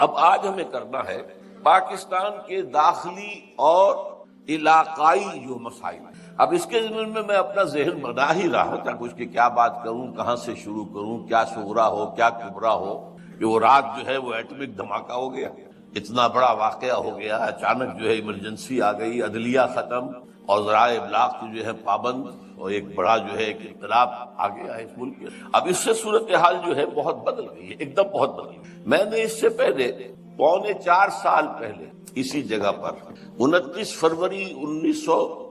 اب آج ہمیں کرنا ہے پاکستان کے داخلی اور علاقائی جو مسائل ہیں۔ اب اس کے ضمن میں میں اپنا ذہن بنا ہی رہا تھا کچھ کہ کیا بات کروں، کہاں سے شروع کروں، کیا صغرا ہو کیا کبرا ہو، کہ وہ رات جو ہے وہ ایٹمک دھماکہ ہو گیا، اتنا بڑا واقعہ ہو گیا، اچانک جو ہے ایمرجنسی آ گئی، عدلیہ ختم اور ذرائع ابلاغ کی جو ہے پابند، اور ایک بڑا جو ہے ایک انقلاب آ گیا ہے اس ملک کے۔ اب اس سے صورتحال جو ہے بہت بدل گئی ہے، ایک دم بہت بدل گئی۔ میں نے اس سے پہلے 4.25 سال پہلے اسی جگہ پر 29 فروری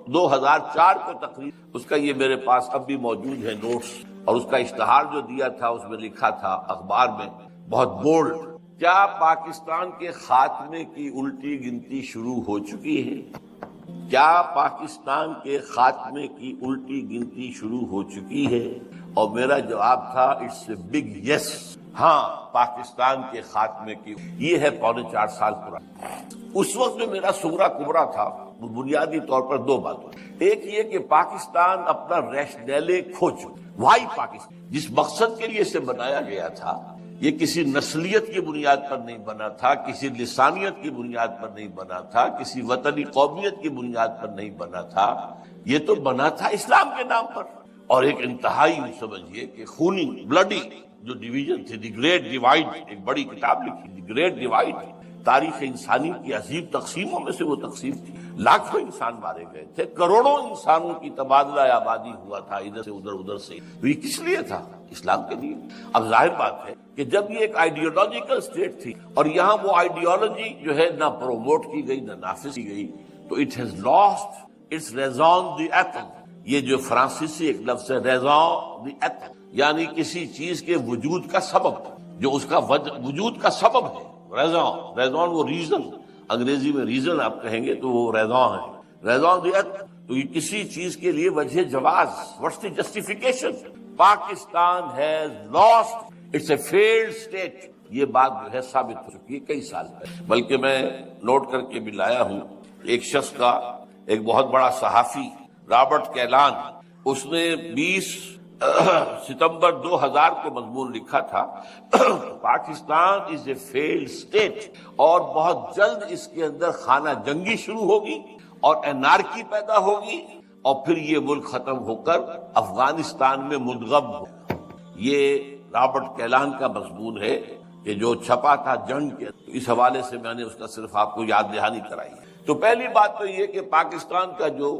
2004 کو تقریباً، اس کا یہ میرے پاس اب بھی موجود ہے نوٹس، اور اس کا اشتہار جو دیا تھا اس میں لکھا تھا اخبار میں بہت بولڈ، کیا پاکستان کے خاتمے کی الٹی گنتی شروع ہو چکی ہے؟ کیا پاکستان کے خاتمے کی الٹی گنتی شروع ہو چکی ہے؟ اور میرا جواب تھا اٹس اے بگ یس، ہاں پاکستان کے خاتمے کی، یہ ہے 4.25 سال پرانا۔ اس وقت جو میرا صغرا کبرا تھا وہ بنیادی طور پر دو باتوں، ایک یہ کہ پاکستان اپنا ریشنیلے کھو چکا۔ وائی پاکستان جس مقصد کے لیے اسے بنایا گیا تھا، یہ کسی نسلیت کی بنیاد پر نہیں بنا تھا، کسی لسانیت کی بنیاد پر نہیں بنا تھا، کسی وطنی قومیت کی بنیاد پر نہیں بنا تھا، یہ تو بنا تھا اسلام کے نام پر۔ اور ایک انتہائی سمجھیے کہ خونی بلڈی جو ڈویژن تھی، دی گریٹ ڈیوائڈ، ایک بڑی کتاب لکھی دی گریٹ ڈیوائڈ، تاریخ انسانی کی عظیم تقسیموں میں سے وہ تقسیم تھی۔ لاکھوں انسان مارے گئے تھے، کروڑوں انسانوں کی تبادلہ آبادی ہوا تھا، ادھر سے ادھر، ادھر سے۔ تو یہ کس لیے تھا؟ اسلام کے لیے۔ اب ظاہر بات ہے کہ جب یہ ایک آئیڈیالوجیکل سٹیٹ تھی اور یہاں وہ آئیڈیالوجی جو ہے نہ پروموٹ کی گئی نہ نافذ کی گئی، تو it has lost its raison d'être. یہ جو فرانسیسی ایک لفظ ہے ریزون دی ایتھل، یعنی کسی چیز کے وجود کا سبب، جو اس کا وجود کا سبب ہے۔ ریزون، ریزون وہ ریزن، انگریزی میں ریزن آپ کہیں گے تو وہ ریزون ہے، ریزون دی ایتھل۔ تو یہ کسی چیز کے لیے وجہ جواز، what's the justification? Pakistan has lost its a failed state, یہ بات جو ہے ثابت ہو چکی ہے کئی سال پہلے۔ بلکہ میں نوٹ کر کے بھی لایا ہوں ایک شخص کا، ایک بہت بڑا صحافی رابرٹ کیلان، اس نے 20 ستمبر 2000 کو مضمون لکھا تھا پاکستان از اے فیلڈ اسٹیٹ، اور بہت جلد اس کے اندر خانہ جنگی شروع ہوگی اور انارکی پیدا ہوگی، اور پھر یہ ملک ختم ہو کر افغانستان میں مدغم ہوگا۔ یہ رابرٹ کیلان کا مضمون ہے کہ جو چھپا تھا جنگ کے، اس حوالے سے میں نے اس کا صرف آپ کو یاد دہانی کرائی ہے۔ تو پہلی بات تو یہ کہ پاکستان کا جو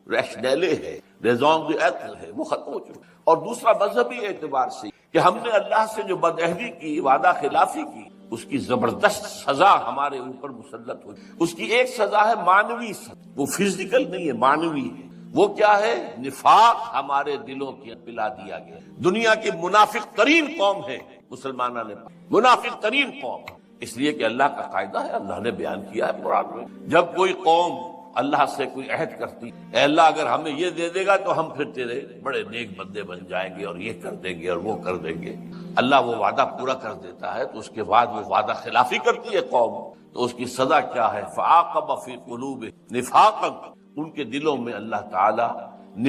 ریشنیلے ہے، ریزون دی ایتھل ہے، وہ ختم ہو چکا۔ اور دوسرا مذہبی اعتبار سے کہ ہم نے اللہ سے جو بدعہدی کی، وعدہ خلافی کی، اس کی زبردست سزا ہمارے اوپر مسلط ہوئی۔ اس کی ایک سزا ہے معنوی سزا، وہ فزیکل نہیں ہے، معنوی ہے۔ وہ کیا ہے؟ نفاق ہمارے دلوں کی پلا دیا گیا۔ دنیا کی منافق ترین قوم ہے مسلمانوں نے، منافق ترین قوم، اس لیے کہ اللہ کا قاعدہ ہے، اللہ نے بیان کیا ہے قرآن میں، جب کوئی قوم اللہ سے کوئی عہد کرتی، اے اللہ اگر ہمیں یہ دے دے گا تو ہم پھر تیرے بڑے نیک بندے بن جائیں گے اور یہ کر دیں گے اور وہ کر دیں گے، اللہ وہ وعدہ پورا کر دیتا ہے، تو اس کے بعد وہ وعدہ خلافی کرتی ہے قوم، تو اس کی سزا کیا ہے؟ فَعَاقَبَ فِي قُلُوبِهِمْ نِفَاقًا، ان کے دلوں میں اللہ تعالی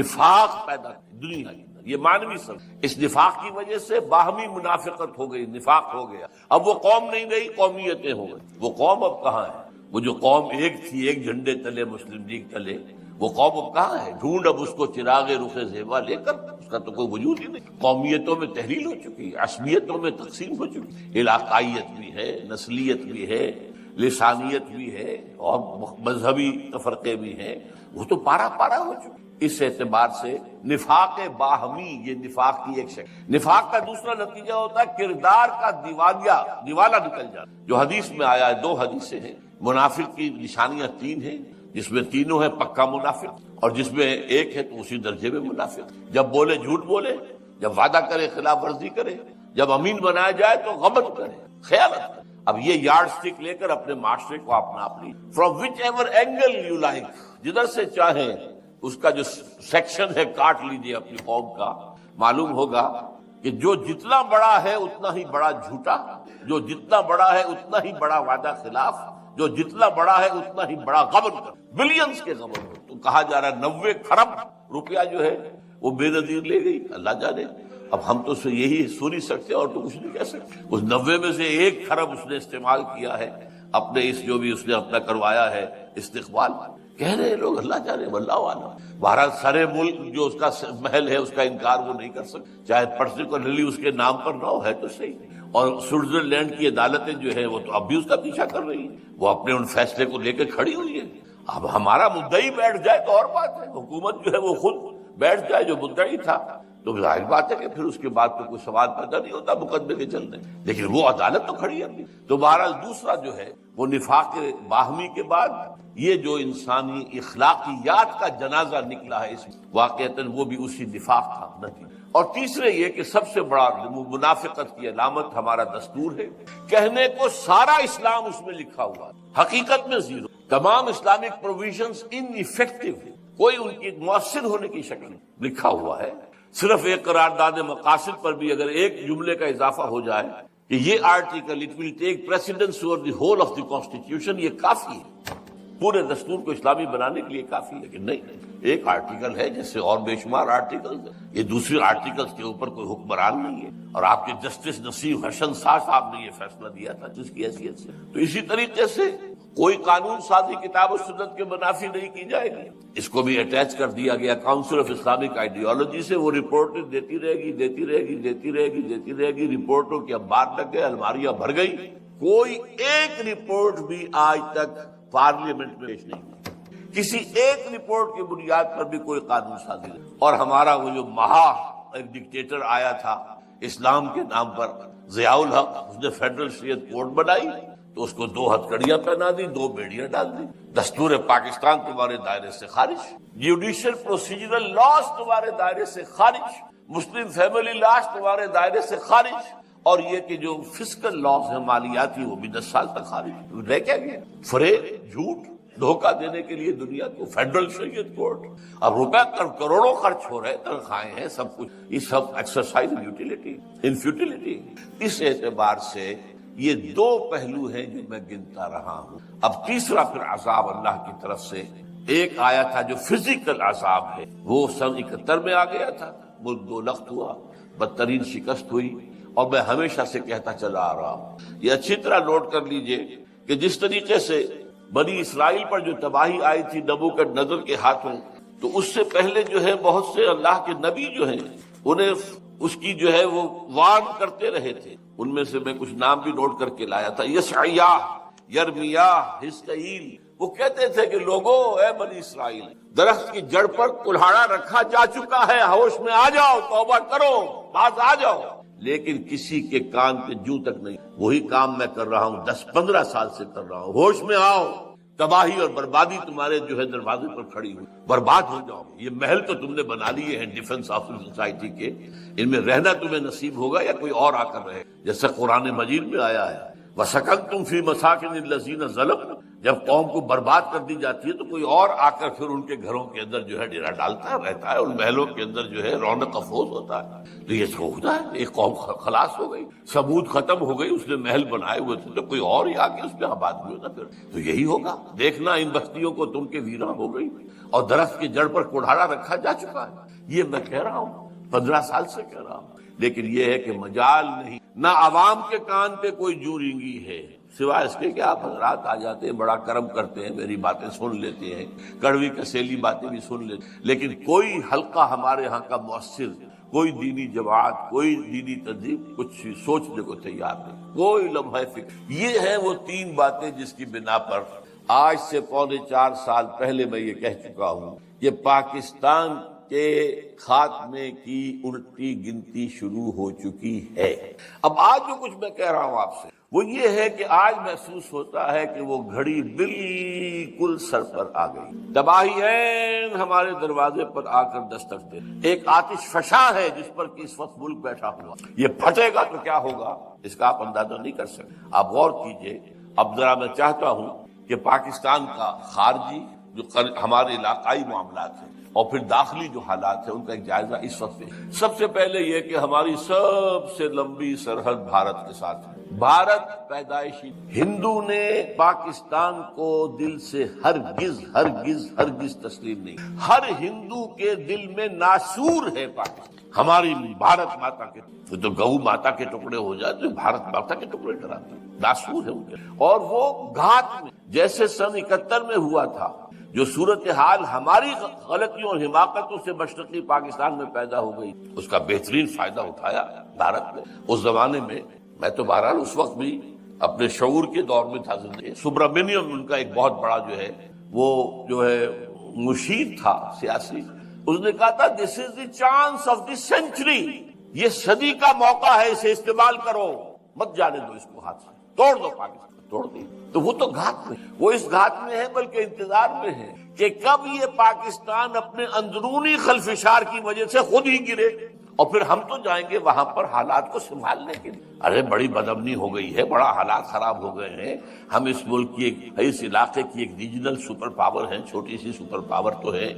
نفاق پیدا دنیا کے اندر، یہ معنوی سزا۔ اس نفاق کی وجہ سے باہمی منافقت ہو گئی، نفاق ہو گیا، اب وہ قوم نہیں رہی، قومیتیں ہو گئی۔ وہ قوم اب کہاں ہے؟ وہ جو قوم ایک تھی، ایک جھنڈے تلے، مسلم لیگ تلے، وہ قوم اب کہاں ہے؟ ڈھونڈ اب اس کو چراغ رخ زیبا لے کر، اس کا تو کوئی وجود ہی نہیں۔ قومیتوں میں تحلیل ہو چکی ہے، عصبیتوں میں تقسیم ہو چکی ہے، علاقائیت بھی ہے، نسلیت بھی ہے، لسانیت بھی ہے، اور مذہبی تفرقے بھی ہیں، وہ تو پارا پارا ہو چکے۔ اس اعتبار سے نفاق باہمی، یہ نفاق کی ایک شکل۔ نفاق کا دوسرا نتیجہ ہوتا ہے کردار کا دیوالا نکل جانا، جو حدیث میں آیا ہے، 2 حدیثیں ہیں۔ منافق کی نشانیاں 3 ہیں، جس میں تینوں ہیں پکا منافق، اور جس میں ایک ہے تو اسی درجے میں منافق۔ جب بولے جھوٹ بولے، جب وعدہ کرے خلاف ورزی کرے، جب امین بنایا جائے تو غبن کرے، خیانت کرے۔ اب یہ یارڈ سٹک لے کر اپنے معاشرے کو آپ ناپ لی، from which ever angle you like, جدھر سے چاہیں اس کا جو سیکشن ہے کاٹ لیجیے اپنی قوم کا۔ معلوم ہوگا کہ جو جتنا بڑا ہے اتنا ہی بڑا جھوٹا، جو جتنا بڑا ہے اتنا ہی بڑا وعدہ خلاف، جو جتنا بڑا ہے اتنا ہی بڑا غبن کر، بلینز کے غبن ہو۔ تو کہا جا رہا ہے 90 کھرب روپیہ جو ہے وہ بے نظیر لے گئی، اللہ جانے اب ہم تو اسے یہی سن ہی سکتے اور تو کچھ نہیں کہہ سکتے. اس 90 میں سے 1 کھرب اس نے استعمال کیا ہے اپنے اس جو بھی اس نے اپنا کروایا ہے استقبال. کہہ رہے لوگ اللہ جانے واللہ عالم. بہرحال سارے ملک جو اس کا محل ہے اس کا انکار وہ نہیں کر سکتے، چاہے پرٹیکولرلی اس کے نام پر نہ ہو، ہے تو صحیح. اور سوئٹزرلینڈ کی عدالتیں جو ہے وہ تو اب بھی اس کا پیچھا کر رہی ہیں، وہ اپنے ان فیصلے کو لے کے کھڑی ہوئی ہے. اب ہمارا مدعی بیٹھ جائے تو اور بات ہے، حکومت جو ہے وہ خود بیٹھ جائے جو مدعی تھا تو ظاہر بات ہے کہ پھر اس کے بعد تو کوئی سوال پیدا نہیں ہوتا مقدمے کے چلنے، لیکن وہ عدالت تو کھڑی ہے. تو بہرحال دوسرا جو ہے وہ نفاق باہمی کے بعد یہ جو انسانی اخلاقیات کا جنازہ نکلا ہے اس واقعتاً وہ بھی اسی نفاق کا نتیجہ. اور تیسرے یہ کہ سب سے بڑا منافقت کی علامت ہمارا دستور ہے، کہنے کو سارا اسلام اس میں لکھا ہوا ہے، حقیقت میں زیرو. تمام اسلامک پروویژنز ان ایفیکٹو ہے، کوئی ان کی مؤثر ہونے کی شکل لکھا ہوا ہے. صرف ایک قرارداد مقاصد پر بھی اگر ایک جملے کا اضافہ ہو جائے کہ یہ article it will take precedence over the whole of the constitution, یہ کافی ہے، پورے دستور کو اسلامی بنانے کے لیے کافی ہے. لیکن نہیں، ایک آرٹیکل ہے جیسے اور بے شمار آرٹیکل، یہ دوسرے آرٹیکلز کے اوپر کوئی حکمران نہیں ہے. اور آپ کے جسٹس نسیم حسن شاہ صاحب نے یہ فیصلہ دیا تھا جس کی حیثیت سے. تو اسی طریقے سے کوئی قانون سازی کتاب و سنت کے منافی نہیں کی جائے گی. اس کو بھی اٹیچ کر دیا گیا کاؤنسل آف اسلامک آئیڈیالوجی سے، وہ رپورٹیں دیتی رہے گی دیتی رہے گی دیتی رہے گی دیتی رہے گی. رپورٹوں کے انبار لگ گئے، الماریاں بھر گئی. کوئی ایک رپورٹ بھی آج تک پارلیمنٹ میں پیش نہیں ہوئی، کسی ایک رپورٹ کی بنیاد پر بھی کوئی قانون سازی نہیں. اور ہمارا وہ جو ایک ڈکٹیٹر آیا تھا اسلام کے نام پر، ضیاء الحق، اس نے فیڈرل شریعت کوڈ بنائی تو اس کو 2 ہتھکڑیاں پہنا دی، 2 بیڑیاں ڈال دی. دستور پاکستان تمہارے دائرے سے خارج، جوڈیشل پروسیجرل لاز تمہارے دائرے سے خارج، مسلم فیملی لاز تمہارے دائرے سے خارج. اور یہ کہ جو فسکل لاز ہیں مالیاتی وہ بھی 10 سال تک خارج. رہ کیا گیا؟ فریب، جھوٹ، دھوکہ دینے کے لیے دنیا کو فیڈرل شریعت کورٹ. اب روپے کروڑوں خرچ ہو رہے، تنخواہیں ہیں، سب کچھ، یہ سب ایکسرسائز ان فیوٹیلیٹی. اس اعتبار سے یہ 2 پہلو ہیں جو میں گنتا رہا ہوں. اب تیسرا پھر عذاب اللہ کی طرف سے ایک آیا تھا جو فزیکل عذاب ہے، وہ سن 71 میں آ گیا تھا. ملک 2 لخت ہوا، بدترین شکست ہوئی. اور میں ہمیشہ سے کہتا چلا آ رہا ہوں، یہ اچھی طرح نوٹ کر لیجئے کہ جس طریقے سے بنی اسرائیل پر جو تباہی آئی تھی نبوکدنضر کے ہاتھوں، تو اس سے پہلے جو ہے بہت سے اللہ کے نبی جو ہیں انہیں اس کی جو ہے وہ وارن کرتے رہے تھے. ان میں سے میں کچھ نام بھی نوٹ کر کے لایا تھا. یشعیا، یرمیا، حزقیل، وہ کہتے تھے کہ لوگوں، اے بنی اسرائیل، درخت کی جڑ پر کلہاڑا رکھا جا چکا ہے، ہوش میں آ جاؤ، توبہ کرو، باز آ جاؤ. لیکن کسی کے کان پہ جوں تک نہیں. وہی کام میں کر رہا ہوں، 10-15 سال سے کر رہا ہوں. ہوش میں آؤ، تباہی اور بربادی تمہارے جو ہے دروازے پر کھڑی ہوئی، برباد ہو جاؤ. یہ محل تو تم نے بنا لیے ہیں ڈیفنس آف سوسائٹی کے، ان میں رہنا تمہیں نصیب ہوگا یا کوئی اور آ کر رہے، جیسے قرآن مجید میں آیا ہے وَسَكَنْتُمْ فِي مَسَاكِنِ الَّذِينَ ظَلَمُوا. جب قوم کو برباد کر دی جاتی ہے تو کوئی اور آ کر پھر ان کے گھروں کے اندر جو ہے ڈیرا ڈالتا ہے، رہتا ہے، ان محلوں کے اندر جو ہے رونق افروز ہوتا ہے. تو یہ ہوتا ہے، ایک قوم خلاص ہو گئی، ثمود ختم ہو گئی، اس نے محل بنائے ہوئے تھے تو کوئی اور ہی آ کے اس میں آباد ہوئے نا. پھر تو یہی ہوگا، دیکھنا ان بستیوں کو تم کے ویراں ہو گئی اور درخت کی جڑ پر کڑھاڑا رکھا جا چکا ہے. یہ میں کہہ رہا ہوں، 15 سال سے کہہ رہا ہوں. لیکن یہ ہے کہ مجال نہیں، نہ عوام کے کان پہ کوئی جو رینگی ہے، سوائے اس کے کہ آپ حضرات آ جاتے ہیں، بڑا کرم کرتے ہیں، میری باتیں سن لیتے ہیں، کڑوی کسیلی باتیں بھی سن لیتے ہیں. لیکن کوئی حلقہ ہمارے ہاں کا مؤثر، کوئی دینی جماعت، کوئی دینی تنظیم کچھ سوچنے کو تیار نہیں، کوئی لمحہ فکر. یہ ہیں وہ 3 باتیں جس کی بنا پر آج سے 3.25 سال پہلے میں یہ کہہ چکا ہوں کہ پاکستان کے خاتمے کی الٹی گنتی شروع ہو چکی ہے. اب آج جو کچھ میں کہہ رہا ہوں آپ سے وہ یہ ہے کہ آج محسوس ہوتا ہے کہ وہ گھڑی بالکل سر پر آ گئی. تباہی عین ہمارے دروازے پر آ کر دستک دے، ایک آتش فشاں ہے جس پر کہ اس وقت ملک بیٹھا ہوا. یہ پھٹے گا تو کیا ہوگا اس کا آپ اندازہ نہیں کر سکتے. آپ غور کیجئے. اب ذرا میں چاہتا ہوں کہ پاکستان کا خارجی جو ہمارے علاقائی معاملات ہیں اور پھر داخلی جو حالات ہیں ان کا ایک جائزہ اس وقت. سب سے پہلے یہ کہ ہماری سب سے لمبی سرحد بھارت کے ساتھ ہے. بھارت پیدائشی ہندو نے پاکستان کو دل سے ہرگز ہرگز ہرگز تسلیم نہیں. ہر ہندو کے دل میں ناسور ہے پاکستان. ہماری بھارت ماتا کے تو گو ماتا کے ٹکڑے ہو جائے تو بھارت ماتا کے ٹکڑے ڈراتے ہیں. ناسور ہے ان کے. اور وہ گھات میں جیسے سن 71 میں ہوا تھا، جو صورتحال ہماری غلطیوں اور حماقتوں سے مشرقی پاکستان میں پیدا ہو گئی، اس کا بہترین فائدہ اٹھایا بھارت نے. اس زمانے میں میں تو بہرحال اس وقت بھی اپنے شعور کے دور میں تھا زندگی. سبرامنیم ان کا ایک بہت بڑا جو ہے مشیر تھا سیاسی. اس نے کہا تھا this is the chance of the century. یہ صدی کا موقع ہے، اسے استعمال کرو، مت جانے دو اس کو ہاتھ سے. توڑ دو پاکستان، توڑ دی. تو وہ تو گھات میں، وہ اس گھات میں ہے بلکہ انتظار میں ہے کہ کب یہ پاکستان اپنے اندرونی خلفشار کی وجہ سے خود ہی گرے، اور پھر ہم تو جائیں گے وہاں پر حالات کو سنبھالنے کے لیے. ارے بڑی بدامنی ہو گئی ہے، بڑا حالات خراب ہو گئے ہیں. ہم اس ملک کی اس علاقے کی ایک ریجنل سپر پاور ہیں، چھوٹی سی سپر پاور تو ہے.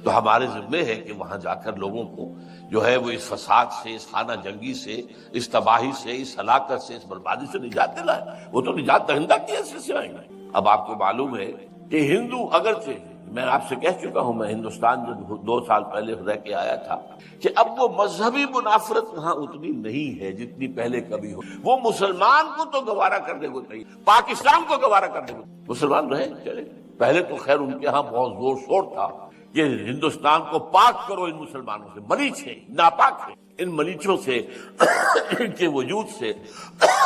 تو ہمارے ذمے ہے کہ وہاں جا کر لوگوں کو جو ہے وہ اس فساد سے، اس خانہ جنگی سے، اس تباہی سے، اس ہلاکت سے، اس بربادی سے نجات دلائیں. وہ تو نجات دہندہ کی حیثیت سے آئیں گے. اب آپ کو معلوم ہے کہ ہندو اگرچہ، میں آپ سے کہہ چکا ہوں، میں ہندوستان جو 2 سال پہلے رہ کے آیا تھا، کہ اب وہ مذہبی منافرت وہاں اتنی نہیں ہے جتنی پہلے کبھی ہو. وہ مسلمان کو تو گوارا کرنے کو چاہیے، پاکستان کو گوارا کرنے کو. مسلمان رہے چلے. پہلے تو خیر ان کے ہاں بہت زور شور تھا کہ ہندوستان کو پاک کرو ان مسلمانوں سے. ملیچ ہیں، ناپاک ہیں. ان ملیچوں سے، ان کے وجود سے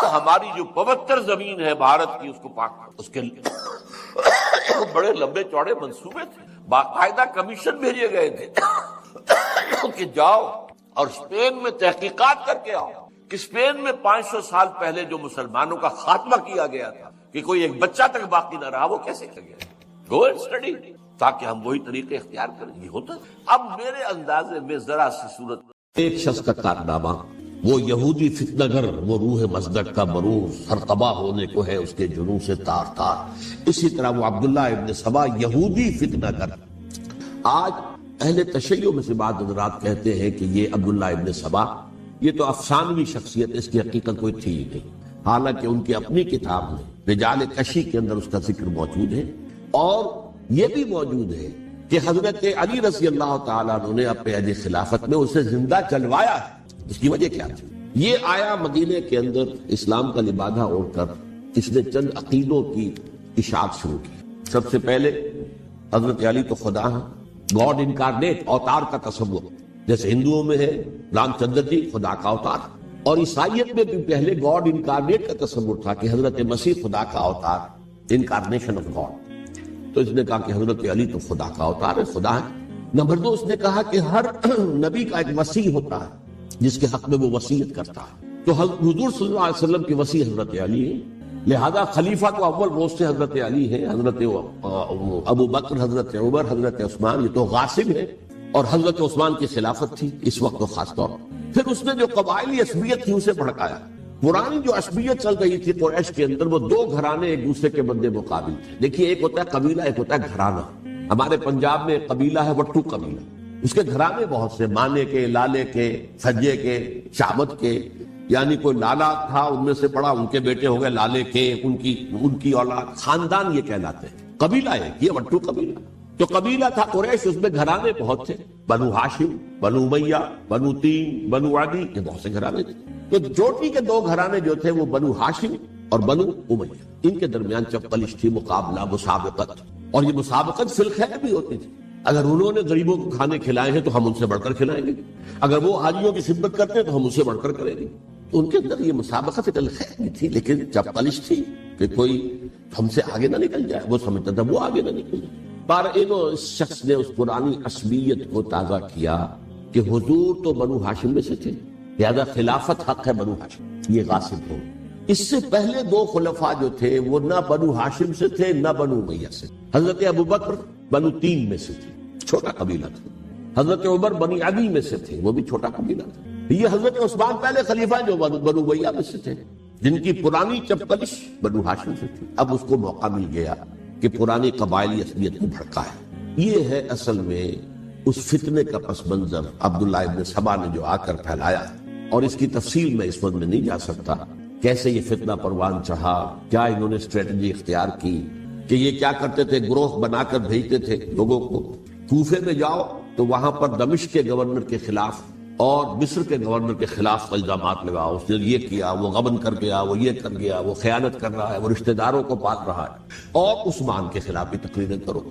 ہماری جو پوتر زمین ہے بھارت کی، اس کو پاک کرو. اس کے بڑے لمبے چوڑے منصوبے تھے. باقاعدہ کمیشن بھیجے گئے تھے کہ جاؤ اور اسپین میں تحقیقات کر کے آؤ کہ اسپین میں 500 سال پہلے جو مسلمانوں کا خاتمہ کیا گیا تھا، کہ کوئی ایک بچہ تک باقی نہ رہا، وہ کیسے کیا گیا. گو اینڈ اسٹڈی، تاکہ ہم وہی طریقے اختیار کریں. یہ ہوتا. اب میرے اندازے میں ذرا سی صورت، ایک شخص کا کارنامہ، وہ یہودی فتنہ گر، وہ روح مزدق کا مروز، ہر تباہ ہونے کو ہے اس کے جنوں سے تار تار. اسی طرح وہ عبداللہ ابن سبا یہودی فتنہ گر. آج اہل تشیع میں سے بعض حضرات کہتے ہیں کہ یہ عبداللہ ابن سبا یہ تو افسانوی شخصیت، اس کی حقیقت کوئی تھی ہی نہیں. حالانکہ ان کی اپنی کتاب میں رجال کشی کے اندر اس کا ذکر موجود ہے. اور یہ بھی موجود ہے کہ حضرت علی رضی اللہ تعالیٰ عنہ نے اپنے عہد خلافت میں اسے زندہ جلوایا ہے. اس کی وجہ کیا تھی؟ یہ آیا مدینے کے اندر اسلام کا لبادہ اوڑھ کر، اس نے چند عقیدوں کی اشاعت شروع کی. سب سے پہلے حضرت علی تو خدا ہے، گاڈ انکارنیٹ، اوتار کا تصور. جیسے ہندوؤں میں ہے رام چندر جی خدا کا اوتار، اور عیسائیت میں بھی پہلے گاڈ انکارنیٹ کا تصور تھا کہ حضرت مسیح خدا کا اوتار، انکارنیشن آف گاڈ. تو اس نے کہا کہ حضرت علی تو خدا کا اوتار ہے، خدا ہے. نمبر 2، اس نے کہا کہ ہر نبی کا ایک وصی ہوتا ہے جس کے حق میں وہ وصیت کرتا ہے. تو حضور صلی اللہ علیہ وسلم کی وصی حضرت علی ہے، لہذا خلیفہ تو اول روز سے حضرت علی ہے. حضرت ابو بکر، حضرت عمر، حضرت عثمان، یہ تو غاصب ہے. اور حضرت عثمان کی خلافت تھی اس وقت خاص طور پر. پھر اس نے جو قبائلی عصبیت تھی اسے بھڑکایا. پرانی جو عصبیت چل رہی تھی قریش کے اندر، وہ 2 گھرانے ایک دوسرے کے بدلے مقابل تھے. دیکھیے، ایک ہوتا ہے قبیلہ، ایک ہوتا ہے گھرانہ. ہمارے پنجاب میں ایک قبیلہ ہے وٹو قبیلہ، اس کے گھرانے بہت سے، مانے کے، لالے کے، سجے کے، شامت کے. یعنی کوئی لالا تھا، ان میں سے پڑا، ان کے بیٹے ہو گئے لالے کے، ان کی اولاد، خاندان یہ کہلاتے ہیں. قبیلہ ہے یہ وٹو قبیلہ. تو قبیلہ تھا قریش، اس میں گھرانے بہت تھے، بنو ہاشم، بنو امیہ، بنو تیم، بنو عدی، یہ بہت سے گھرانے تھے. تو چوٹی کے 2 گھرانے جو تھے وہ بنو ہاشم اور بنو امیہ، ان کے درمیان چپقلش تھی، مقابلہ، مسابقت. اور یہ مسابقت فی الخیر بھی ہوتی تھی. اگر انہوں نے غریبوں کو کھانے کھلائے ہیں تو ہم ان سے بڑھ کر کھلائیں گے، اگر وہ حاجیوں کی خدمت کرتے ہیں تو ہم ان سے بڑھ کر کریں گے. تو ان کے اندر یہ مسابقت فی الخیر بھی تھی، لیکن چپقلش تھی کہ کوئی ہم سے آگے نہ نکل جائے. وہ سمجھتا تھا وہ آگے نہ نکل جائے. پر اس شخص نے اس پرانی عصبیت کو تازہ کیا کہ حضور تو بنو ہاشم میں سے تھے، لہذا خلافت حق ہے بنو ہاشم، یہ غاصب ہو. اس سے پہلے 2 خلفاء جو تھے وہ نہ بنو ہاشم سے تھے نہ بنو امیہ سے. حضرت ابو بکر بنو تیم میں سے تھے، چھوٹا قبیلہ تھا. حضرت عمر بنی عدی میں سے تھے، وہ بھی چھوٹا قبیلہ تھا. یہ حضرت عثمان پہلے خلیفہ جو بنو امیہ میں سے تھے، جن کی پرانی چپقلش بنو ہاشم سے تھی. اب اس کو موقع مل گیا کہ پرانی قبائلی عصبیت کو بھڑکائے. یہ ہے اصل میں اس فتنے کا پس منظر عبداللہ ابن سبا نے جو آ کر پھیلایا. اور اس کی تفصیل میں اس وقت میں نہیں جا سکتا. کیسے یہ فتنہ پروان چڑھا، کیا انہوں نے اسٹریٹجی اختیار کی کہ یہ کیا کرتے تھے، گروہ بنا کر بھیجتے تھے لوگوں کو کوفے میں جاؤ تو وہاں پر دمشق کے گورنر کے خلاف اور مصر کے گورنر کے خلاف الزامات لگاؤ، اس نے یہ کیا، وہ غبن کر گیا، وہ یہ کر گیا، وہ خیانت کر رہا ہے، وہ رشتہ داروں کو پال رہا ہے، اور عثمان کے خلاف بھی تقریریں کرو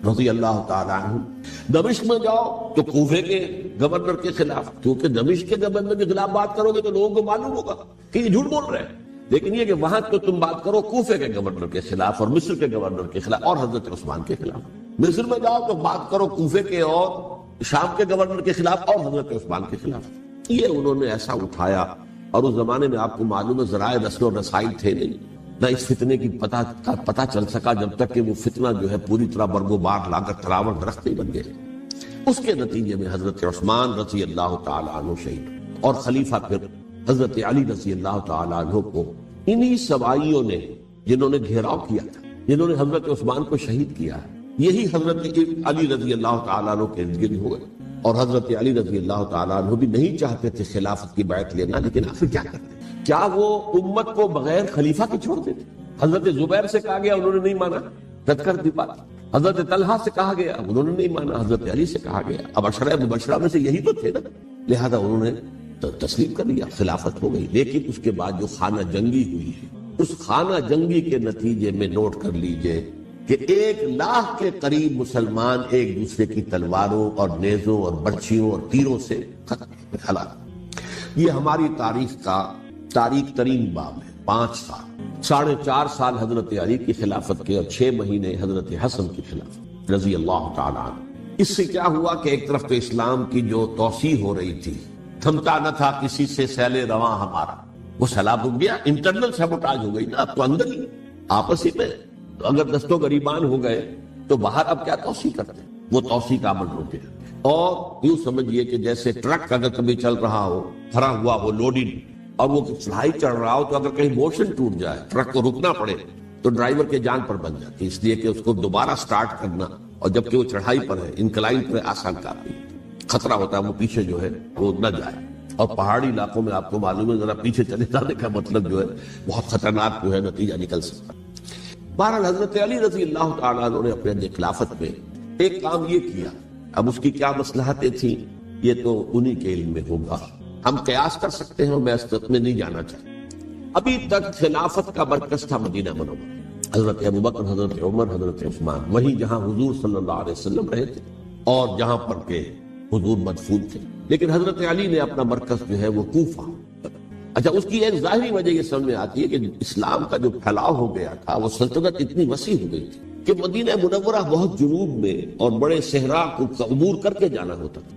رضی اللہ تعالیٰ عنہ۔ دمشق میں جاؤ تو کوفے کے گورنر کے خلاف، کیونکہ دمشق کے گورنر کے خلاف بات کرو گے تو لوگوں کو معلوم ہوگا کہ یہ جھوٹ بول رہے ہیں، لیکن یہ کہ وہاں تو تم بات کرو کوفے کے گورنر کے خلاف اور مصر کے گورنر کے خلاف اور حضرت عثمان کے خلاف۔ مصر میں جاؤ تو بات کرو کوفے کے اور شام کے گورنر کے خلاف اور حضرت عثمان کے خلاف۔ یہ انہوں نے ایسا اٹھایا، اور اس زمانے میں آپ کو معلوم ہے ذرائع نشر و رسائی تھے نہیں، نہ اس فتنے کی پتہ چل سکا جب تک کہ وہ فتنہ جو ہے پوری طرح برگ و بار لا کر تراور درخت نہیں بن گئے۔ اس کے نتیجے میں حضرت عثمان رضی اللہ تعالیٰ عنہ شہید، اور خلیفہ پھر حضرت علی رضی اللہ تعالیٰ عنہ کو انہی سوائیوں نے، جنہوں نے گھیراؤ کیا تھا، جنہوں نے حضرت عثمان کو شہید کیا ہے، یہی حضرت علی رضی اللہ تعالیٰ عنہ کے ارد گرد ہوئے۔ اور حضرت علی رضی اللہ تعالیٰ عنہ بھی نہیں چاہتے تھے خلافت کی بیعت لینا، لیکن آخر کیا کرتے؟ کیا وہ امت کو بغیر خلیفہ کے چھوڑ دیتے؟ حضرت زبیر سے کہا گیا، انہوں نے نہیں مانا، رد کر دی بات۔ حضرت طلحہ سے کہا گیا، انہوں نے نہیں مانا، حضرت علی سے کہا گیا، اب عشرہ مبشرہ میں سے یہی تو تھے نا، لہذا انہوں نے تسلیم کر لیا، خلافت ہو گئی۔ لیکن اس کے بعد جو خانہ جنگی ہوئی ہے، اس خانہ جنگی کے نتیجے میں نوٹ کر لیجئے کہ 1,00,000 کے قریب مسلمان ایک دوسرے کی تلواروں اور نیزوں اور برچھیوں اور تیروں سے ہلاک۔ یہ ہماری تاریخ کا تاریخ ترین باب ہے۔ 5 سال، 4.5 سال حضرت علی کی خلافت کے اور 6 مہینے حضرت حسن کی خلافت رضی اللہ تعالیٰ عنہ۔ اس سے کیا ہوا کہ ایک طرف تو اسلام کی جو توسیع ہو رہی تھی، تھمتا نہ تھا کسی سے سیل رواں ہمارا، وہ سیلاب رک گیا، انٹرنل سیبوٹاج ہو گئی نا، اب تو اندر ہی آپس ہی میں اگر دست و گریبان ہو گئے تو باہر اب کیا توسیع کرتے، وہ توسیع کا عمل رک گیا۔ اور یوں سمجھیے کہ جیسے ٹرک اگر کبھی چل رہا ہو، بھرا ہوا ہو، لوڈنگ، اور وہ چڑھائی چڑھ رہا ہو، تو اگر کہیں موشن ٹوٹ جائے، ٹرک کو رکنا پڑے، تو ڈرائیور کے جان پر بن جاتی، اس لیے کہ اس کو دوبارہ سٹارٹ کرنا، اور جبکہ وہ چڑھائی پر ہے، انکلائن پر ہے، آسان کام نہیں، خطرہ ہوتا ہے وہ پیچھے جو ہے وہ نہ جائے۔ اور پہاڑی علاقوں میں آپ کو معلوم ہے ذرا پیچھے چلے جانے کا مطلب جو ہے بہت خطرناک جو ہے نتیجہ نکل سکتا۔ بہرحال حضرت علی رضی اللہ تعالیٰ عنہ نے اپنے خلافت میں ایک کام یہ کیا، اب اس کی کیا مصلحتیں تھیں یہ تو انہی کے علم میں ہوگا، ہم قیاس کر سکتے ہیں، میں اس میں نہیں جانا چاہتا۔ ابھی تک خلافت کا مرکز تھا مدینہ منورہ، حضرت ابوبکر، حضرت عمر، حضرت عثمان، وہی جہاں حضور صلی اللہ علیہ وسلم رہے تھے اور جہاں پر کہ حضور مدفون تھے۔ لیکن حضرت علی نے اپنا مرکز جو ہے وہ کوفہ۔ اچھا، اس کی ایک ظاہری وجہ یہ سمجھ میں آتی ہے کہ اسلام کا جو پھیلاؤ ہو گیا تھا، وہ سلطنت اتنی وسیع ہو گئی تھی کہ مدینہ منورہ بہت جنوب میں اور بڑے صحرا کو عبور کر کے جانا ہوتا تھا۔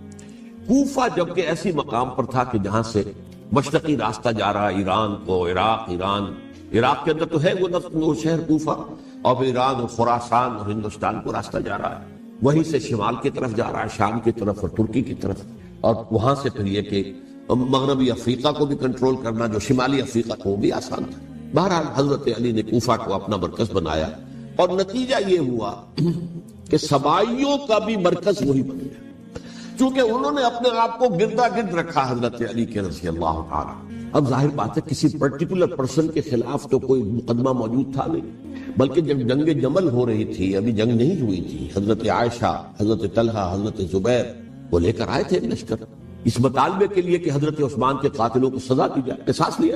کوفہ جبکہ ایسی مقام پر تھا کہ جہاں سے مشرقی راستہ جا رہا ہے ایران کو، عراق کے اندر تو ہے وہ شہر کوفہ، اور پھر ایران اور خراسان اور ہندوستان کو راستہ جا رہا ہے، وہیں سے شمال کی طرف جا رہا ہے، شام کی طرف اور ترکی کی طرف، اور وہاں سے پھر یہ کہ مغربی افریقہ کو بھی کنٹرول کرنا، جو شمالی افریقہ کو بھی آسان تھا۔ بہرحال حضرت علی نے کوفہ کو اپنا مرکز بنایا، اور نتیجہ یہ ہوا کہ سبائیوں کا بھی مرکز وہی بن گیا، چونکہ انہوں نے اپنے آپ کو گردا گرد رکھا حضرت علی کے رضی اللہ تعالیٰ۔ اب ظاہر بات ہے کسی پرٹیکولر پرسن کے خلاف تو کوئی مقدمہ موجود تھا نہیں، بلکہ جب جنگ جمل ہو رہی تھی، ابھی جنگ نہیں ہوئی تھی، حضرت عائشہ، حضرت طلحہ، حضرت زبیر وہ لے کر آئے تھے لشکر اس مطالبے کے لیے کہ حضرت عثمان کے قاتلوں کو سزا دی جائے، قصاص لیا۔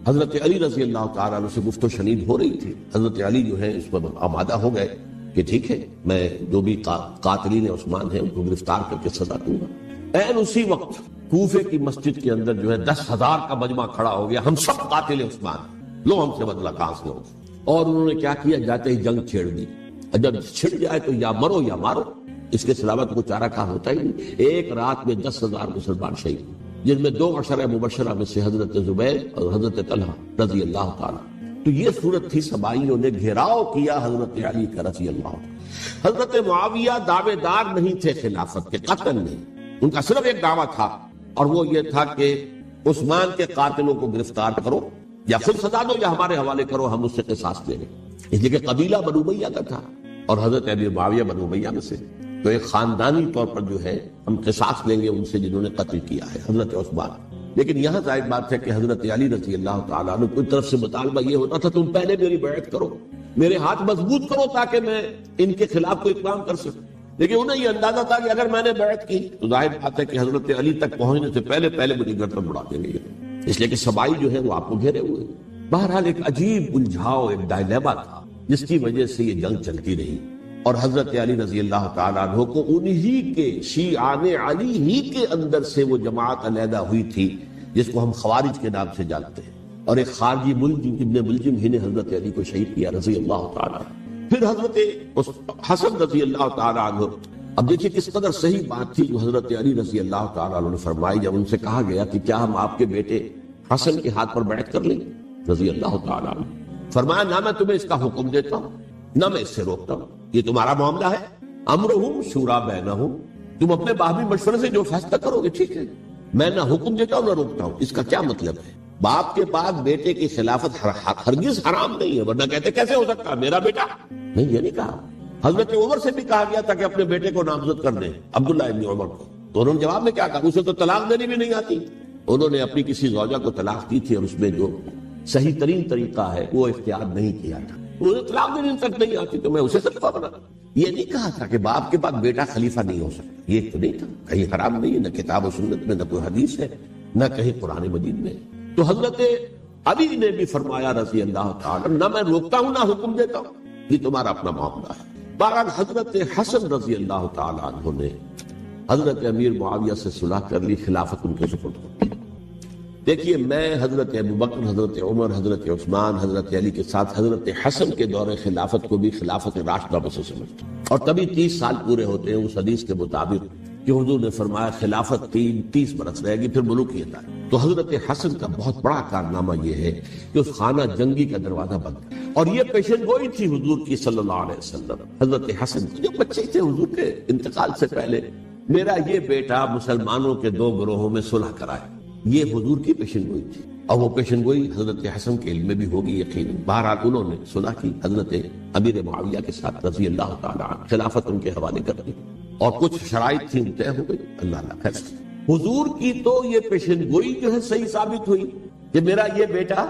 حضرت علی رضی اللہ تعالیٰ عنہ سے گفت و شنید ہو رہی تھی، حضرت علی جو ہے اس پر آمادہ ہو گئے کہ ٹھیک ہے، میں جو بھی قاتلین عثمان ہیں ان کو گرفتار کر کے سزا دوں گا۔ این اسی وقت کوفے کی مسجد کے اندر جو ہے 10,000 کا مجمع کھڑا ہو گیا، ہم سب قاتل عثمان، لو ہم سے بدلہ کہاں سے ہو۔ اور انہوں نے کیا کیا، جاتے ہی جنگ چھیڑ دی، جب چھڑ جائے تو یا مرو یا مارو، اس کے سلاوت کو چارہ کار ہوتا ہی نہیں۔ ایک رات میں 10,000 مسلمان شہید، جن میں 2 عشرہ مبشرہ میں سے حضرت زبیر اور حضرت طلحہ رضی اللہ تعالیٰ۔ تو یہ صورت تھی، سبائیوں نے گھیراؤ کیا حضرت علی کا رضی اللہ تعالیٰ۔ حضرت معاویہ دعوے دار نہیں تھے خلافت کے، قطعاً نہیں، ان کا صرف ایک دعویٰ تھا، اور وہ یہ تھا کہ عثمان کے قاتلوں کو گرفتار کرو، یا خود سزا دو یا ہمارے حوالے کرو، ہم اس سے قصاص لیں گے۔ اس لیے کہ قبیلہ بنو امیہ کا تھا، اور حضرت ابی معاویہ بنو امیہ میں سے، تو ایک خاندانی طور پر جو ہے ہم قصاص لیں گے ان سے جنہوں نے قتل کیا ہے حضرت عثمان۔ لیکن یہاں ظاہر بات ہے کہ حضرت علی رضی اللہ تعالیٰ عنہ کی طرف سے مطالبہ یہ ہوتا تھا تم پہلے میری بیعت کرو، میرے ہاتھ مضبوط کرو تاکہ میں ان کے خلاف کوئی اقدام کر سکوں. لیکن انہیں یہ اندازہ تھا کہ اگر میں نے بیعت کی تو ظاہر بات ہے کہ حضرت علی تک پہنچنے سے پہلے مجھے گردن اڑا دیں گے، اس لیے کہ سبائی جو ہے وہ آپ کو گھیرے ہوئے. بہرحال ایک عجیب الجھاؤ، ایک ڈائلیما تھا جس کی وجہ سے یہ جنگ چلتی رہی، اور حضرت علی رضی اللہ تعالیٰ عنہ کو انہی کے شیعان علی ہی کے اندر سے وہ جماعت علیحدہ ہوئی تھی جس کو ہم خوارج کے نام سے جانتے ہیں، اور ایک خارجی ملجم ابن ملجم ہی نے حضرت علی کو شہید کیا رضی اللہ تعالیٰ عنہ. پھر حضرت حسن رضی اللہ تعالیٰ عنہ، اب دیکھیے کس قدر صحیح بات تھی جو حضرت علی رضی اللہ تعالیٰ عنہ نے فرمائی جب ان سے کہا گیا کہ کیا ہم آپ کے بیٹے حسن کے ہاتھ پر بیعت کر لیں رضی اللہ تعالیٰ عنہ. فرمایا نہ میں تمہیں اس کا حکم دیتا ہوں نہ میں اس سے روکتا ہوں، یہ تمہارا معاملہ ہے، امرہم شورا بینہم، تم اپنے باہمی مشورے سے جو فیصلہ کرو گے ٹھیک ہے، میں نہ حکم دیتا ہوں نہ روکتا ہوں. اس کا کیا مطلب ہے؟ باپ کے بعد بیٹے کی خلافت ہرگز حرام نہیں ہے، ورنہ کہتے کیسے ہو سکتا میرا بیٹا؟ نہیں، یہ نہیں کہا. حضرت عمر سے بھی کہا گیا تھا کہ اپنے بیٹے کو نامزد کر دیں، عبداللہ ابن عمر کو، تو انہوں نے جواب میں کیا کہا؟ اسے تو طلاق دینی بھی نہیں آتی. انہوں نے اپنی کسی زوجہ کو طلاق دی تھی اور اس میں جو صحیح ترین طریقہ ہے وہ اختیار نہیں کیا تھا. انہوں نے طلاق دینے تک نہیں آتی تو میں اسے خلیفہ بنا. یہ نہیں کہا تھا کہ باپ کے بعد بیٹا خلیفہ نہیں ہو سکتا، یہ تو نہیں تھا. کہیں حرام نہیں ہے، نہ کتاب و سنت میں، نہ کوئی حدیث ہے، نہ کہیں قرآن مجید میں. تو حضرت علی نے بھی فرمایا رضی اللہ تعالی نہ میں روکتا ہوں نہ حکم دیتا ہوں، یہ تمہارا اپنا معاملہ ہے. بہرحال حضرت حسن رضی اللہ تعالی عنہ نے حضرت امیر معاویہ سے صلح کر لی، خلافت ان کے سپرد کر دی. دیکھیے میں حضرت ابوبکر، حضرت عمر، حضرت عثمان، حضرت علی کے ساتھ حضرت حسن کے دور خلافت کو بھی خلافت راشدہ میں سے سمجھتا ہوں. اور تبھی 30 سال پورے ہوتے ہیں اس حدیث کے مطابق کہ حضور نے فرمایا خلافت 30 برس رہے گی پھر ملوکیت آئے. تو حضرت حسن کا بہت بڑا کارنامہ یہ ہے کہ اس خانہ جنگی کا دروازہ بند کیا، اور یہ پیشن گوئی تھی حضور کی صلی اللہ علیہ وسلم. حضرت حسن جو بچے تھے حضور کے انتقال سے پہلے، میرا یہ بیٹا مسلمانوں کے 2 گروہوں میں صلح کرائے، یہ حضور کی پیشن گوئی تھی. اور وہ پیشن گوئی حضرت حسن کے علم میں بھی ہوگی یقیناً. بہرحال انہوں نے صلح کی حضرت امیر معاویہ کے ساتھ رضی اللہ تعالی عنہ، خلافت ان کے حوالے کر دی، اور کچھ شرائط تھیں طے ہو گئی. اللہ خیر. حضور کی تو یہ پیشن گوئی جو ہے صحیح ثابت ہوئی کہ میرا یہ بیٹا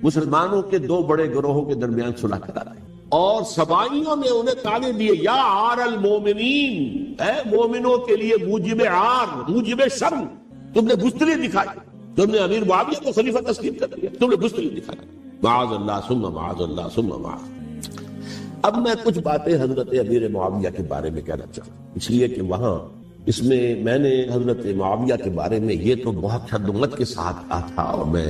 مسلمانوں کے 2 بڑے گروہوں کے درمیان صلح کرا رہا ہے. اور سبائیوں نے انہیں تانے دیے، یا عار المومنین، اے مومنوں کے لیے موجب عار، موجب شرم، تم نے بزدلی دکھائی، تم نے امیر معاویہ کو خلیفہ تسلیم کر دیا، تم نے بزدلی دکھائی. معاذ اللہ ثم معاذ اللہ ثم معاذ. اب میں کچھ باتیں حضرت امیر معاویہ کے بارے میں کہنا چاہتا ہوں، اس لیے کہ وہاں اس میں میں نے حضرت معاویہ کے بارے میں یہ تو بہت حدمت کے ساتھ کہا تھا، اور میں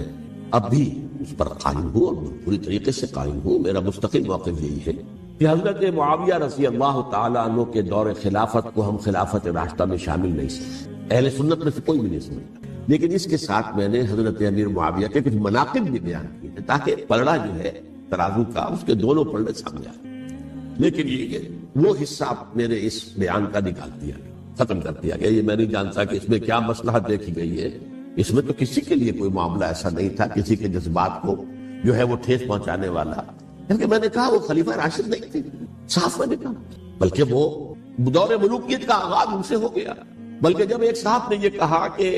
اب بھی اس پر قائم ہوں اور پوری طریقے سے قائم ہوں. میرا مستقل موقف یہی ہے کہ حضرت معاویہ رضی اللہ تعالیٰ عنہ کے دور خلافت کو ہم خلافت راشدہ میں شامل نہیں سمجھتے، اہل سنت میں سے کوئی بھی نہیں سمجھتا. لیکن اس کے ساتھ میں نے حضرت امیر معاویہ کے کچھ مناقب بھی بیان کیے ہیں تاکہ پلڑا جو ہے ترازو کا اس کے دونوں پلڑے سامنے آئے. لیکن یہ کہ وہ حصہ میرے اس بیان کا نکال دیا گیا، ختم کر دیا گیا. یہ میں نہیں جانتا کہ اس میں کیا مصلحت دیکھی گئی ہے. اس میں تو کسی کے لیے کوئی معاملہ ایسا نہیں تھا کسی کے جذبات کو جو ہے وہ ٹھیس پہنچانے والا. کیونکہ میں نے کہا وہ خلیفہ راشد نہیں تھے، صاف میں نے کہا، بلکہ وہ دور ملوکیت کا آغاز ان سے ہو گیا. بلکہ جب ایک صاحب نے یہ کہا کہ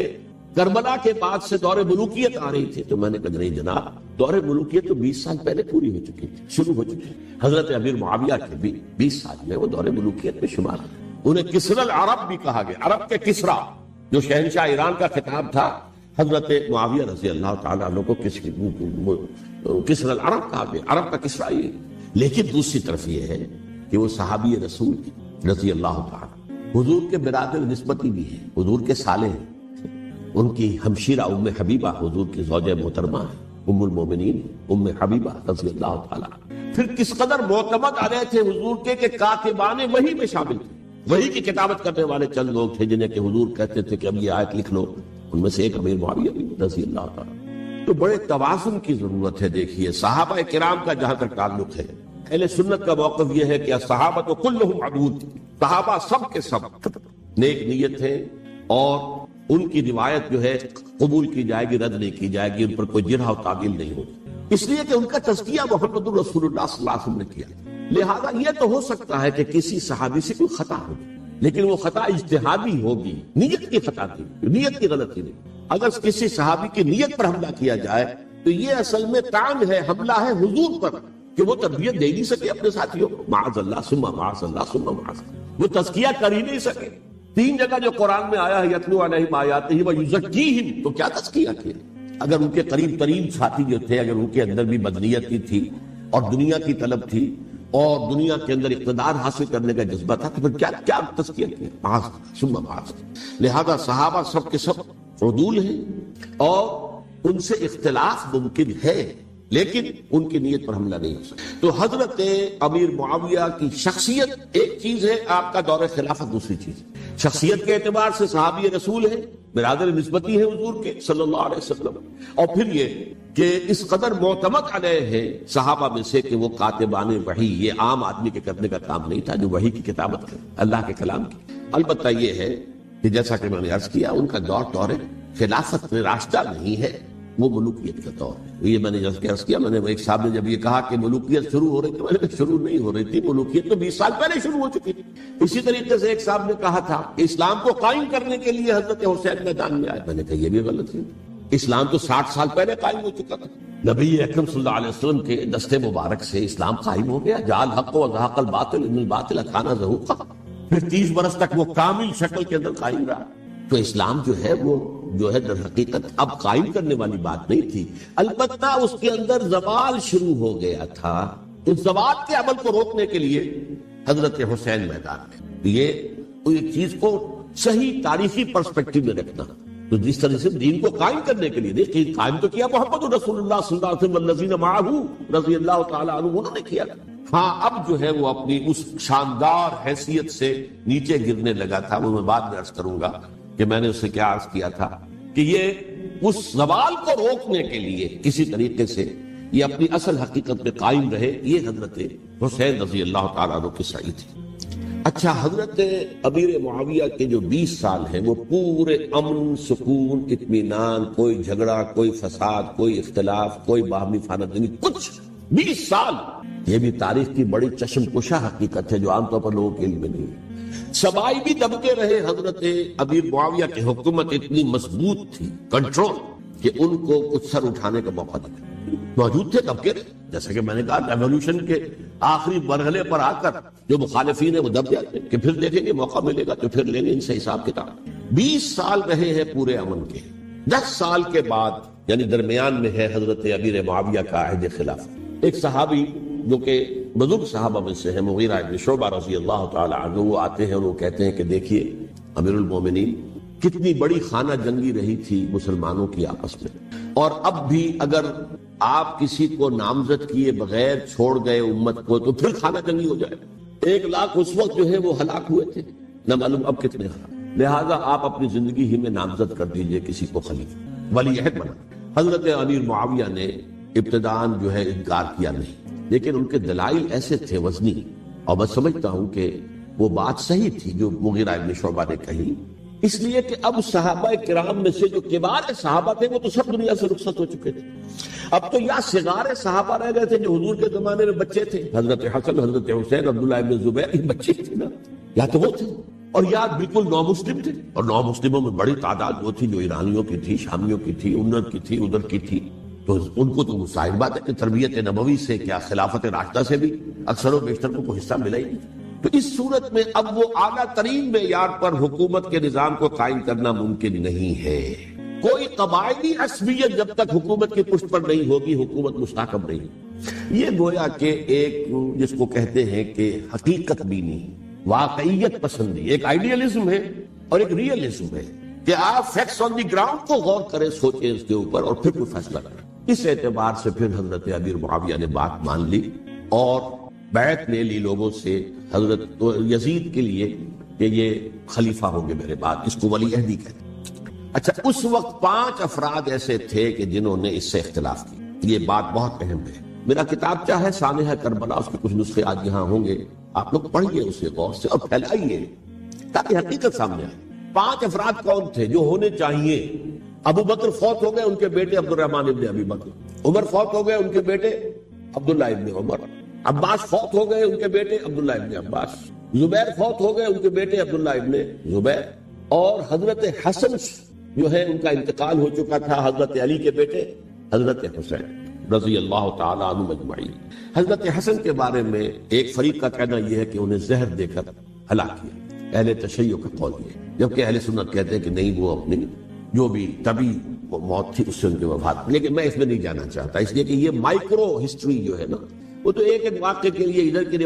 کربلا کے بعد سے دور ملوکیت آ رہی تھی، تو میں نے کہا نہیں جناب، دور ملوکیت تو 20 سال پہلے پوری ہو چکی تھی، شروع ہو چکی. حضرت امیر معاویہ کے بھی 20 سال میں وہ دور ملوکیت میں شمار. انہیں کسرى العرب بھی کہا گیا، عرب کے کسرا جو شہنشاہ ایران کا خطاب تھا. حضرت معاویہ رضی اللہ تعالیٰ عنہ کو کسرى العرب کہا گیا، عرب کا کسرا یہ. لیکن دوسری طرف یہ ہے کہ وہ صحابی رسول رضی اللہ تعالیٰ حضور کے برادر نسبتی بھی ہیں، حضور کے سالے ہیں. ان کی ہمشیرہ ام حبیبہ حضور کی زوجہ محترمہ ہے، ام المومنین ام حبیبہ رضی اللہ تعالیٰ. پھر کس قدر معتمد علیہ تھے حضور کے کہ کاتبان وحی میں شامل تھے. وحی کی کتابت کرنے والے چند لوگ تھے جنہیں کہ حضور کہتے تھے کہ اب یہ آیت لکھ لو. ان میں سے ایک امیر معاویہ رضی اللہ تعالیٰ. تو بڑے توازن کی ضرورت ہے. دیکھیے صحابہ کرام کا جہاں تک تعلق ہے، اہل سنت کا موقف یہ ہے کہ صحابہ کلہم عدول، صحابہ سب کے سب نیک نیت ہیں، اور ان کی روایت جو ہے قبول کی جائے گی، رد نہیں کی جائے گی، ان پر کوئی جرح و تعدیل نہیں ہوگی، اس لیے کہ ان کا تزکیہ محمد رسول اللہ صلی اللہ علیہ وسلم نے کیا. لہذا یہ تو ہو سکتا ہے کہ کسی صحابی سے کوئی خطا ہوگی، لیکن وہ خطا اجتہادی ہوگی، نیت کی خطا تھی، نیت کی غلطی نہیں. اگر کسی صحابی کی نیت پر حملہ کیا جائے تو یہ اصل میں طعن ہے، حملہ ہے حضور پر کہ وہ تربیت دے نہیں سکے اپنے ساتھیوں کو، معاذ اللہ ثم معاذ اللہ ثم معاذ اللہ، وہ تزکیہ کر ہی نہیں سکے۔ 3 جگہ جو قرآن میں آیا ہے یتلو علیہم آیاتہ ویزکیہم، تو کیا تزکیہ کیا؟ اگر ان کے قریب ترین ساتھی جو تھے، اگر ان کے اندر بھی بدنیت کی تھی اور دنیا کی طلب تھی اور دنیا کے اندر اقتدار حاصل کرنے کا جذبہ تھا، تو پھر کیا تزکیہ کیا؟ معاذ ثم معاذ۔ لہذا صحابہ سب کے سب عدول ہیں اور ان سے اختلاف ممکن ہے، لیکن ان کی نیت پر حملہ نہیں ہو سکتا۔ تو حضرت امیر معاویہ کی شخصیت ایک چیز ہے، آپ کا دور خلافت دوسری چیز ہے۔ شخصیت کے اعتبار سے صحابی رسول ہے، برادر نسبتی ہے حضور کے صلی اللہ علیہ وسلم، اور پھر یہ کہ اس قدر معتمد علیہ ہے صحابہ میں سے کہ وہ کاتبان وحی، یہ عام آدمی کے کرنے کا کام نہیں تھا جو وحی کی کتابت کرے، اللہ کے کلام کی۔ البتہ یہ ہے کہ جیسا کہ میں نے عرض کیا، ان کا دور خلافت میں راستہ نہیں ہے، وہ ملوکیت کا دور ہے۔ یہ میں نے جیسا کہ عرض کیا، میں نے ایک صاحب نے جب یہ کہا کہ ملوکیت شروع ہو رہی تھی، میں نے کہا شروع نہیں ہو رہی تھی، ملوکیت تو 20 سال پہلے شروع ہو چکی تھی۔ اسی طریقے سے ایک صاحب نے کہا تھا کہ اسلام کو قائم کرنے کے لیے حضرت حسین میدان میں آئے، میں نے کہا یہ بھی غلط ہے، اسلام تو 60 سال پہلے قائم ہو چکا تھا، نبی اکرم صلی اللہ علیہ وسلم کے دست مبارک سے اسلام قائم ہو گیا، جعل الحق وزهق الباطل ان الباطل کان زهوقا، پھر 30 برس تک وہ کامل شکل کے اندر قائم رہا۔ تو اسلام جو ہے وہ جو ہے در حقیقت اب قائم کرنے والی بات نہیں تھی، البتہ اس کے اندر زوال شروع ہو گیا تھا، اس زوال کے عمل کو روکنے کے لیے حضرت حسین میدان میں، یہ ایک چیز کو صحیح تاریخی پرسپیکٹو میں رکھنا۔ تو جس طرح سے دین کو قائم کرنے کے لیے دیکھیں، قائم تو کیا محمد رسول اللہ صلی اللہ علیہ وسلم والذین معہ رضی اللہ تعالی عنہ، انہوں نے کیا۔ ہاں اب جو ہے وہ اپنی اس شاندار حیثیت سے نیچے گرنے لگا تھا، وہ میں بعد میں عرض کروں گا کہ میں نے اس سے کیا عرض کیا تھا کہ یہ اس زوال کو روکنے کے لیے کسی طریقے سے یہ اپنی اصل حقیقت میں قائم رہے، یہ حضرت حسین رضی اللہ تعالیٰ عنہ کی سعی تھی۔ اچھا، حضرت امیر معاویہ کے جو 20 سال ہیں وہ پورے امن، سکون، اطمینان، کوئی جھگڑا، کوئی فساد، کوئی اختلاف، کوئی باہمی فانہ، کچھ 20 سال، یہ بھی تاریخ کی بڑی چشم کشا حقیقت ہے جو عام طور پر لوگوں کے علم میں نہیں ہے۔ سبائی بھی دبکے رہے، حضرت امیر معاویہ کی حکومت اتنی مضبوط تھی، کنٹرول، کہ ان کو کچھ سر اٹھانے کا موقع دیا، موجود تھے دبکے رہے۔ جیسا کہ میں نے کہا، ریولوشن کے آخری مرحلے پر آ کر جو مخالفین ہیں وہ دب جاتے ہیں کہ پھر دیکھیں گے موقع ملے گا تو پھر لیں گے ان سے حساب کتاب۔ 20 سال رہے ہیں پورے امن کے، 10 سال کے بعد یعنی درمیان میں ہے حضرت امیر معاویہ کا عہد خلافت۔ ایک صحابی جو کہ بزرگ صحابہ میں سے ہیں، مغیرہ ابن شعبہ رضی اللہ تعالی عنہ، وہ آتے ہیں اور وہ کہتے ہیں کہ دیکھیے امیر المومنین، کتنی بڑی خانہ جنگی رہی تھی مسلمانوں کی آپس میں، اور اب بھی اگر آپ کسی کو نامزد کیے بغیر چھوڑ گئے امت کو تو پھر خانہ جنگی ہو جائے۔ 1 لاکھ اس وقت جو ہے وہ ہلاک ہوئے تھے، نہ معلوم اب کتنے ہلاک۔ لہذا آپ اپنی زندگی ہی میں نامزد کر دیجئے کسی کو خلیفہ، ولی عہد بنا۔ حضرت امیر معاویہ نے ابتداءً جو ہے انکار کیا نہیں، لیکن ان کے دلائل ایسے تھے وزنی، اور میں سمجھتا ہوں کہ وہ بات صحیح تھی جو مغیرہ ابن شعبہ نے کہی، اس لیے کہ اب صحابہ کرام میں سے جو کبار صحابہ تھے وہ تو سب دنیا سے رخصت ہو چکے تھے، اب تو یا صغار صحابہ رہ گئے تھے جو حضور کے زمانے میں بچے تھے، حضرت حسن، حضرت حسین، عبداللہ ابن زبیر، یہ بچے تھے نا، یا تو وہ تھے، اور یا بالکل نو مسلم تھے، اور نو مسلموں میں بڑی تعداد وہ تھی جو ایرانیوں کی تھی، شامیوں کی تھی، ادھر کی تھی، ادھر کی تھی، تو ان کو تو ظاہر بات ہے کہ تربیت نبوی سے کیا خلافت راشدہ سے بھی اکثر و بیشتر کو حصہ ملا ہی نہیں۔ تو اس صورت میں اب وہ اعلیٰ ترین معیار پر حکومت کے نظام کو قائم کرنا ممکن نہیں ہے۔ کوئی قبائلی عصبیت جب تک حکومت کی پشت پر نہیں ہوگی، حکومت مستحکم نہیں۔ یہ گویا کہ ایک جس کو کہتے ہیں کہ حقیقت بینی، واقعیت پسندی، ایک آئیڈیالزم ہے اور ایک ریئلزم ہے کہ آپ فیکٹس آن دی گراؤنڈ کو غور کریں، سوچیں اس کے اوپر اور پھر کوئی فیصلہ کریں۔ اس اعتبار سے پھر حضرت امیر معاویہ نے بات مان لی اور بیعت لے لی لوگوں سے حضرت یزید کے لیے کہ یہ خلیفہ ہوں گے میرے بعد، اس کو ولی عہدی کہتے ہیں۔ اچھا، اس وقت 5 افراد ایسے تھے کہ جنہوں نے اس سے اختلاف کیا، یہ بات بہت اہم ہے۔ میرا کتابچہ ہے سانحہ کربلا، اس کے کچھ نسخے آج یہاں ہوں گے، آپ لوگ پڑھیے اسے غور سے اور پھیلائیے تاکہ حقیقت سامنے آئے۔ 5 افراد کون تھے جو ہونے چاہیے؟ ابو بکر فوت ہو گئے، ان کے بیٹے عبد الرحمن ابن ابی بکر، عمر فوت ہو گئے، ان کے بیٹے عبداللہ ابن عمر، عباس فوت ہو گئے، ان کے بیٹے عبداللہ ابن عباس، زبیر فوت ہو گئے، ان کے بیٹے عبداللہ ابن زبیر، اور حضرت حسن جو ہے ان کا انتقال ہو چکا تھا حضرت علی کے بیٹے حضرت حسین رضی اللہ تعالیٰ عنہ مجمعین۔ حضرت حسن کے بارے میں ایک فریق کا کہنا یہ ہے کہ انہیں زہر دے کر ہلاک کیا، اہل تشیع کا قول یہ، جبکہ اہل سنت کہتے ہیں کہ نہیں، وہ اپنی جو بھی طبی موت تھی اس سے ان کی وفات۔ لیکن میں اس میں نہیں جانا چاہتا، اس لیے کہ یہ مائکرو ہسٹری جو ہے نا، وہ تو ایک ایک واقعے کے لیے ادھر کی